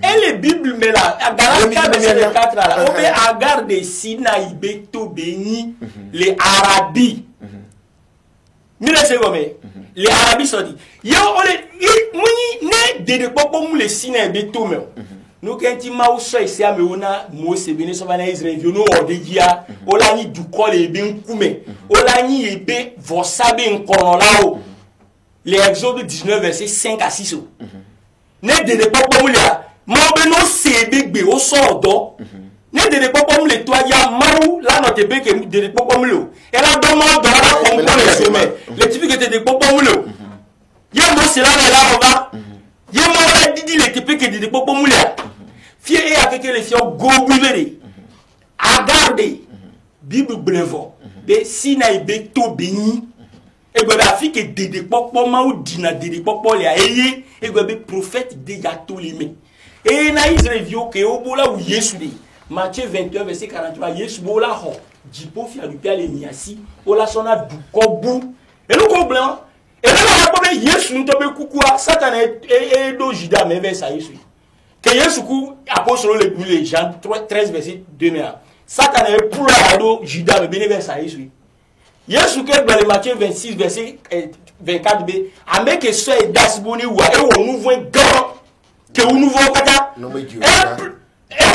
Elle est Bible mais là Galatia verset 4 là. On veut agar de si na beto béni les Arabes. Mille secondes. Les Arabes sont dit, yo on est mouni ne de popo mou les sina beto me. Nous quand il m'a aussi ici à me ona Mose bene so bana Israël yo no odegia ola ni du ko le ben kume ola ni ebe vosa be nkono lao. Les Exode 19 verset 5 à 6. Ne de popo mou la mo be no sebegbe o so odo. Ne de popo mou le toya maou la no te be ke de popo mou lo. Et là dans la comprendre les sommets. Les types qui étaient des popos mouleux. Y'a un c'est là on va. Y'a un dit les types qui étaient des popos mouleux. Fier et avec les filles go boulever. À garder. Bible brevo. De Sinaï beto béni. Et ben la fille qui des popos maou dina des popos les ayé. Et ben prophète déjà tous les mains. Et na Israël vio que au bola ou Yesu dit. Matthieu 21 verset 43 Yesu bola ho. Jipo fi alupia le niasi. Ola sona du kobu. Et nous comprenons. Et là, on a Yesu nous tombe koukoua. Satan est do Judas mais vers ça Yesu. Que Yesu kou apôtre les Jean 13 verset 2. Satan est pour la do Judas mais bien vers ça Yesu. Yesu que dans le Matthieu 26 verset 24b. Avec que ce est dasboni ou et on nous voit grand que on nous voit kata. Et on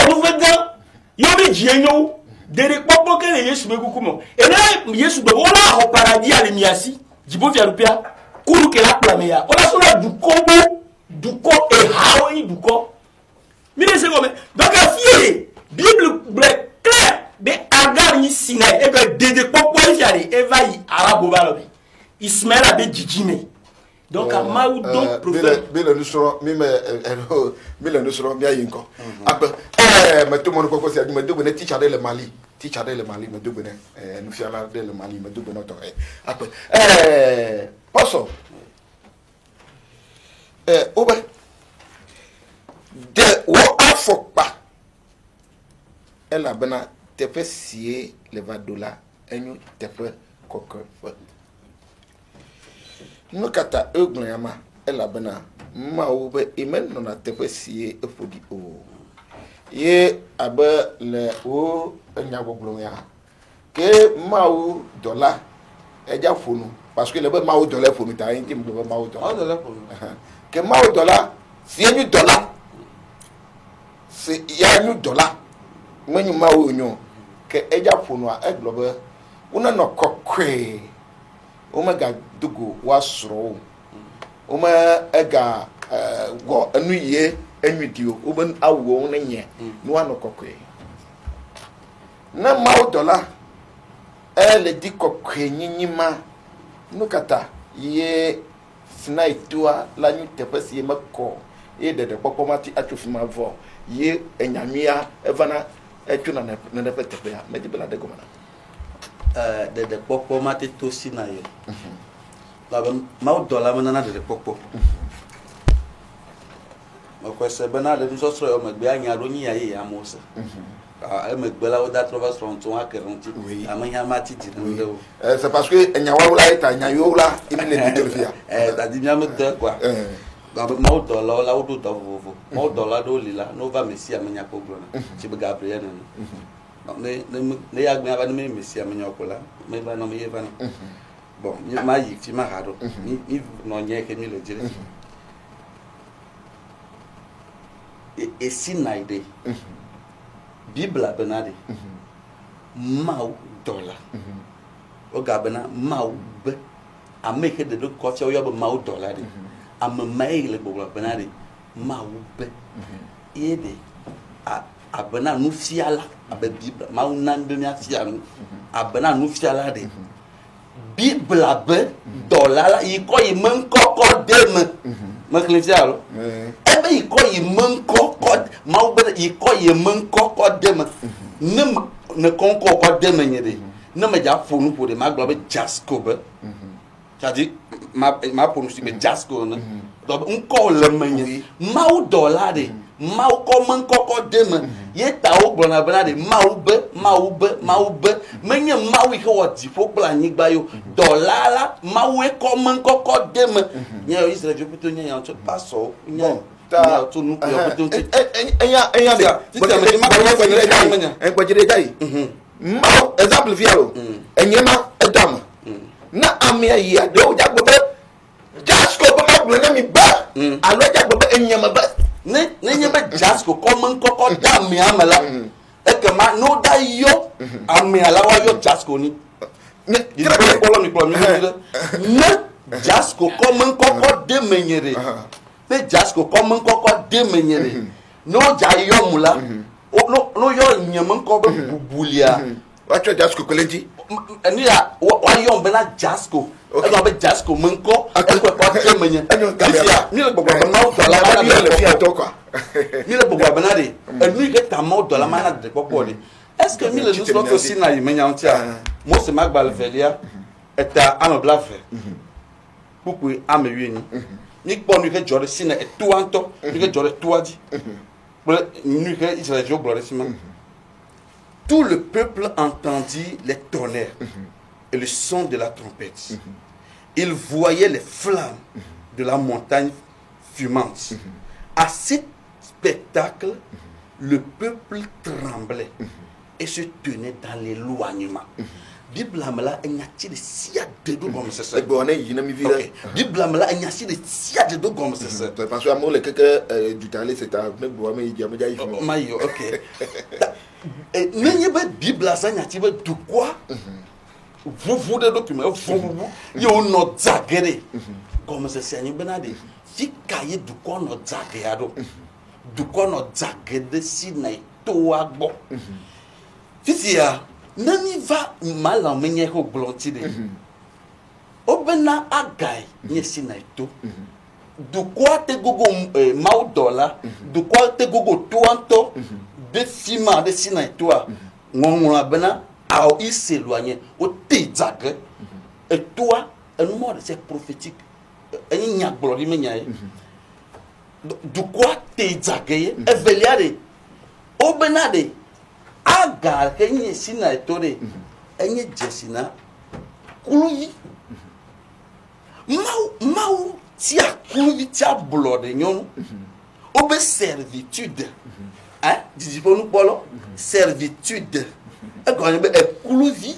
nous voit grand. Yo be jienyo. Dere popo que Yesu be kukumo. Et là Yesu be ola au paradis à l'emiasi. Jibo fi alupia. Kuru ke la plameya. Ola sona du kombo, du ko et haoi du ko. Mire c'est comme donc la fille Bible clair be agar ni Sinaï et be dede popo fi ale evai arabo balobi. Ismaël a be jijime. Donc à Maou donc prophète mais nous serons bien yinko. Après mais tout le monde peut dire mais de bonne teacher le Mali. Teacher le Mali me double nous fions là le Mali me double notre après passo oba de wo afokpa elle a bena te fait sier le vadola enyu te fait kokko nous kata egnama elabena mawu be imen nona teƒe sie eƒoɖi o ye abe le wo enya gbɔgblɔ ya ke mawu dɔla edza ƒonu parce que le be mawu dɔla ƒonu ta ye ŋti be mawu dɔla ke mawu dɔla sie nyu dɔla se ya nyu dɔla menyu mawu nyo ke edza ƒonua egblɔ be wonanɔ kɔkɔe womega dogo woasrɔ̃ wo wome ega wɔ enu yie enyuiɖi o wobe awuwo ne nye ne woanɔ kɔkɔe ne mawu dɔla ele di kɔkɔe nyinyi ma nu kata ye Sinai toa la nyu teƒe si mekɔ ye ɖeɖekpɔkpɔ mati atso fi ma vɔ ye enyamia evana etso nane ƒe teƒea medi be la de gɔme na ɖeɖekpɔkpɔ mate to Sinai labe mawu dɔla menana ɖeɖekpɔkpɔ mekɔe se bena le nusɔsrɔ̃ yɔ megbe anya ɖo nyi ya ye amewo se emegbe la woda trɔ va srɔ̃ ŋutu ake ɖe ŋuti amenya mati dzi ɖe ŋu ɖe o c'est parce que enyawawo la ye ta enyayiwo la imi le di tel fia tadi miame de quoi mawu dɔlawo la woɖo dɔ vovovo mawu dɔla ɖewo li la ne wova Mesia menya kpɔ gblɔna tsi be Gabriel nene ne ya gbe ava ne me Mesia menya ko la me va no me ye va no bon ma yi fi ma ha ɖo mi nɔ nye ke mi le dzi ɖe Sinai de Bibla bena de mawu dɔla oga bena mawu be ame ke de do kɔfia wo yɔ be mawu dɔla de ame mae le gbɔgblɔ bena de mawu be ye de abena nufiala abe Bibla mawu na be miafia nu abena nufiala de Bibla be dɔla la yi kɔ yi me ŋkɔkɔ de me mekle fia lo ebe yi kɔ yi me ŋkɔkɔ mawu be yi kɔ yi me ŋkɔkɔ de me ne kɔnkɔ kɔ de me nye de ne me dza ƒo nu ƒo de ma gblɔ be Jasco be c'est-à-dire ma ƒo nu si be Jasco ne donc ŋkɔ le me nye mawu dɔla de mawu kɔ me ŋkɔkɔ de me ye ta wo gblɔna bena de mawu be menye mawu yi ke wɔ dziƒo kple anyigba yo dɔla la mawu kɔ me ŋkɔkɔ de me nye Israelviwo ƒete nye ya tso pasɔ nye ta tso nu kuyɔ ƒete ŋuti enya de gbɔdzire dzayi mawu exemple fia lo enye ma edame na amea yi aɖewo dzagbɔ be Jasco be ma gblɔ ne mi be alo dzagbɔ be enyeme be ne nye be Jasco kɔme ŋkɔkɔ da amea me la ekema ne wo da yɔ amea la woayɔ Jasco ni ne Jasco kɔme ŋkɔkɔ de me nye de ne Jasco kɔme ŋkɔkɔ de me nye de ne wo dza yɔ mu la no yɔ nyeme ŋkɔ be bubulia watsɔ Jasco kele ŋti enu ya woayɔ bena Jasco ɛnɔ be Jasco me ŋkɔ ekɔkɔ de me nye fifia mi le gbɔgblɔ be mawu dɔla ma na mi le gbɔgblɔ bena de enu yi ke ta mawu dɔla ma na de kpɔkpɔ de est-ce que mi le nusrɔ̃ to Sinai menya ŋutia Mose magbalẽ velia eta ame blave kpukpui ame wuienyi mi kpɔ nu yi ke dzɔ ɖe Sinai etoa ŋutɔ nu yi ke dzɔ ɖe toa dzi kple nu yi ke Israelviwo gblɔ ɖe fi ma. Tout le peuple entendit les tonnerres et le son de la trompette. Il voyait les flammes de la montagne fumante. À cet spectacle, le peuple tremblait et se tenait dans l'éloignement. Bible amela enyati de sia de do comme c'est ça. Bon, on est yina mi vile. Bible amela enyati de sia de do comme c'est ça. Parce que amour le quelque du talé c'est à me boire mais il y a me dire. Mayo, OK. Nenye be Bible asa nyati be du quoi? Vous de documents, vous yo no zagere. Comme c'est ça ni benade. Fi kaye du quoi no zageado. Du quoi no zagede Sinai to agbo. Fisia nani va mal en menye ko blonti de obena agai nye Sinai to du quoi te gogo mau dola du quoi te gogo tuanto de fima de Sinai to ngongwa bena a il s'éloigner o te zagre et toi un mot c'est prophétique eni nya glori menya du quoi te zagre eveliade obena de agar ke nye Sinai tore enye jesina kuluyi mau tia kuluvi tia blɔ de nyɔnu wobe servitude didiƒe nukpɔlɔ servitude egɔme be ekuluvi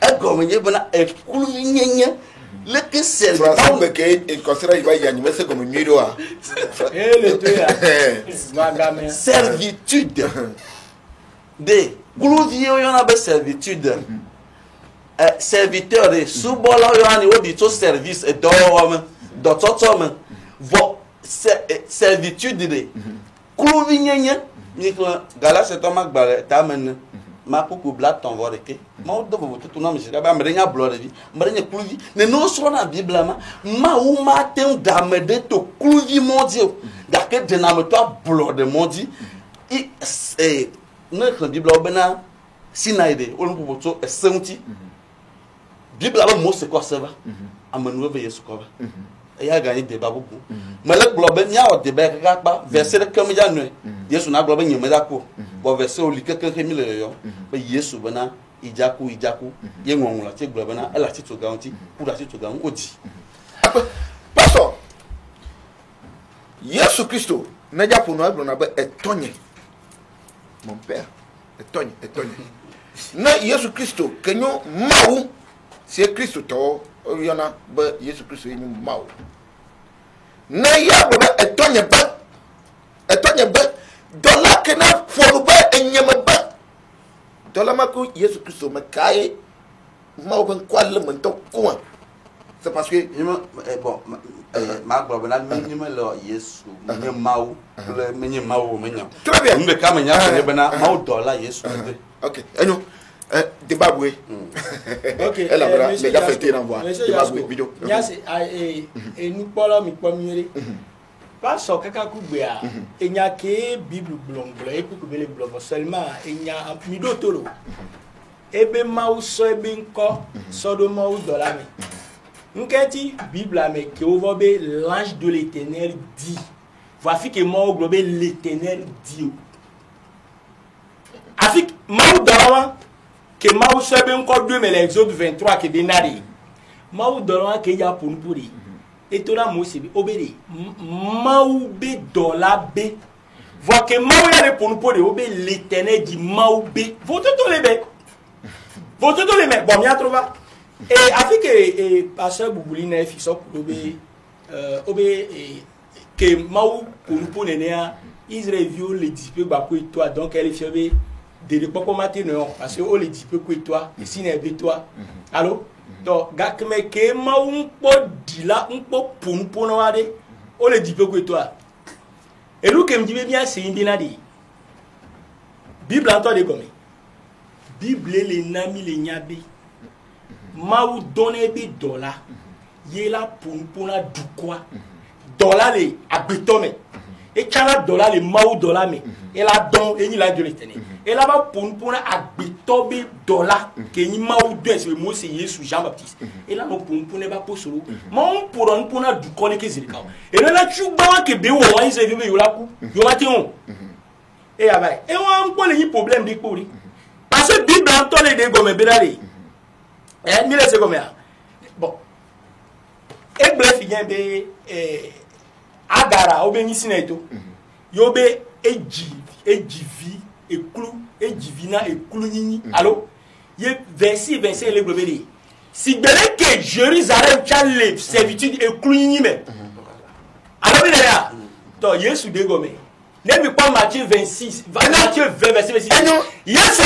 egɔme nye bena ekuluvi nyenye leke Francis Beke considère il va y animer c'est comme une nuit là. Le truc là. Servitude. De kuluvi yo na be servitude. Serviteur de subola yo ani wo di to service e do wo do toto me. Vo servitude de kuluvi nyenye ni ko Galatie to magbare ta men ma kuku blat ton voreke ma do bo to na me se ba mrenya blood vi mrenya kuluvi ne no so na bible ma u ma tem da me de to kuluvi mondio da ke de na me to blood mondi I ne ko bible obena sinaide o lu to esenti bible ba mo se ko seva amanu ve yesu ko ba ya gagner débat beaucoup mais le globe nya o débat ka pa verset comme ya no yesu na globe nyeme da ko bo verset o likeke ke mi le yo be yesu bana ijaku ye ngonla ti globe na ela ti to garanti pour la ti to garanti odi pastor Yesu Christo na ja pour nous na be etonye mon père etonye na Yesu Christo kenyo mawu c'est Christo to yana ba Yesu Christo yin mawu na ya ba etonye ba dola kena for ba enyama ba dola mako Yesu Christo me kai mawu ban kwal men to ko c'est parce que bon ma globe na minimum lo yesu me mawu le menye mawu menya très bien mbe ka menya ne bana mawu dola yesu ok enyo débat boué Ok, elle a déjà fait un envoi débat boué vidéo nyasi et nous parlons mi pommier pas so kaka kugbe a enya ke bible blongblo e ku bele blongblo seulement enya mi do tolo ebe mawu so ebe nko sodo mawu dola mi nketi bible ame ke ovobe l'ange de l'Éternel dit voici que mawu globe l'Éternel dit afik mawu dola que mawu so ebe nko 2 mais l'exode 23 ke benari mawu dola ke ya punpuri et tout là Mose obéi maou be dola be voit que maou ya le pour nous de obéi l'Éternel dit maou be vote tous les mecs bon bien trouvé et avec et pasteur Boubouli na fi so obéi que maou pour nous nénéa Israël viol les dispe ba ko toi donc elle fait de pas commenter non parce que on les dispe ko toi ici n'est be toi allô donc gakme ke ma un po dila un po pun na wade o le dipe ko toi et nous que me dit bien c'est indina di bible en toi de comme bible les nami les nyabe ma ou donner bi dollar yela pun na du quoi dollar les abitome et kana dollar les ma ou dollar mais et la don et ni la de l'Éternel et là-bas pour abitobi dollar que ni ma ou deux c'est moi c'est Yesu Jean Baptiste et là non pour ne pas pour solo mon pour na du connait que zilika et là tu ba que be wo wa se vive yo la ku yo la ti on et abai et on pas les problème de pour parce que bible en toi les de gomme belale et mi laisse comme bon et bref il y a be agara obeni sineto yo be ejivi ekulu ejivina ekulu nini allo ye verset 25 le globé si belé que Jérusalem tchale servitude ekulu nini mais allo bi là to Yesu de gomé ne bi pas Matthieu 26 Matthieu 20 verset 26 Yesu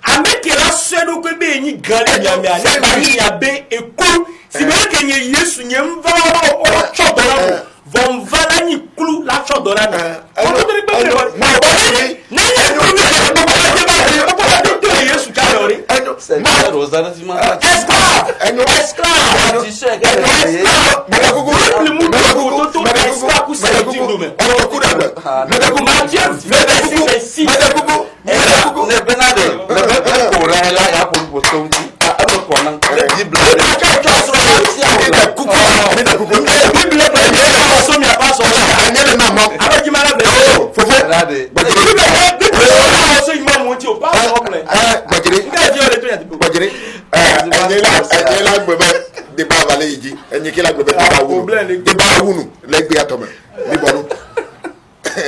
avec la sedo ko be ni gale nyame ani ba ni ya be ekulu si belé que Yesu nyem va o chodora von valani kulu la chodora na on te répète ma Yesu kalori c'est Rosanna Simon esclave le monde tout esclave ku c'est du domaine Matthieu 26 ne benade ko ra la ya pour potongi a ko nan bible ji enye kila gbe ba wunu de ba wunu legbe atome mi bonu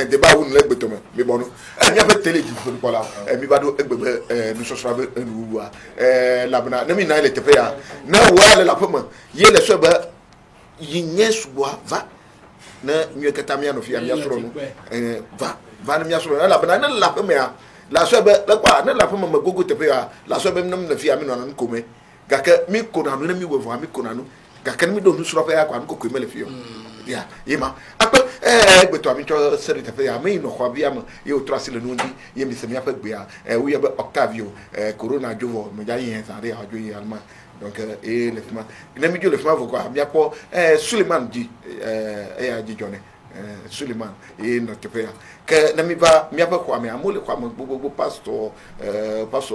de ba wunu legbe tome mi bonu enya be tele ji fo pola mi ba do egbe nu so so be enu wa labna na mi na le tepe ya na wa le la poma ye le so ba yinyesu va na nyo kata mi anofia mi asoro no va na mi asoro na labna na la poma ya la so be la kwa na la poma magogo tepe ya la so be nam na fia mi no na nkome gaka mi kona no na mi wo mi kona no gaka mi do nu soro pa ya kwa nko ko mele fio ya yema akpe gbeto ami cho seri tepe ya mi no kwa bia ma ye o trasi le nundi ye mi se mi afa gbe ya wo ye be Octavio corona jovo me ja yin sa re ajo yin alma donc le fima ina mi jo le fima vo kwa mi apo Suleiman di ya di jone Suleiman no tepe ya ke na mi ba mi afa kwa mi amole kwa gbogbo pastor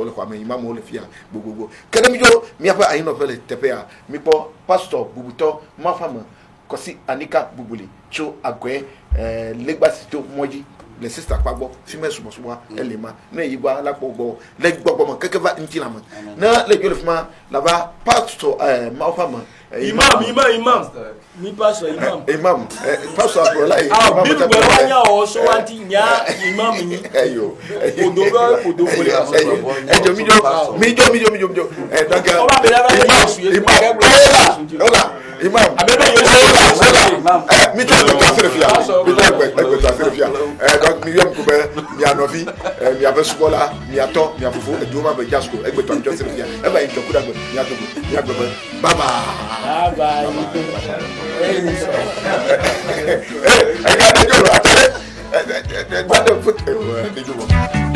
le kwa mi imam le fia gbogbo ke na mi jo mi afa ayin no fele tepe ya mi po pastor bubuto ma fama kosi anika bubuli cho agwe legbasito moji le sister pagbo fime sumosuwa elema na yigwa la pogbo le gbogbo mo kekeva ntila mo na le jole fuma la ba pastor ma fama imam mi pastor imam pastor bro la imam bi gbe wanya o so anti nya imam ni eyo odo mi jo donc o ba be la imam abebe imam mi to to afere fia donc mi yom ko be mi anofi mi abe sukola mi ato mi afufu eduma be jasko egbe to afere fia e ba yin tokuda gbe mi ato mi agbe baba I got to go.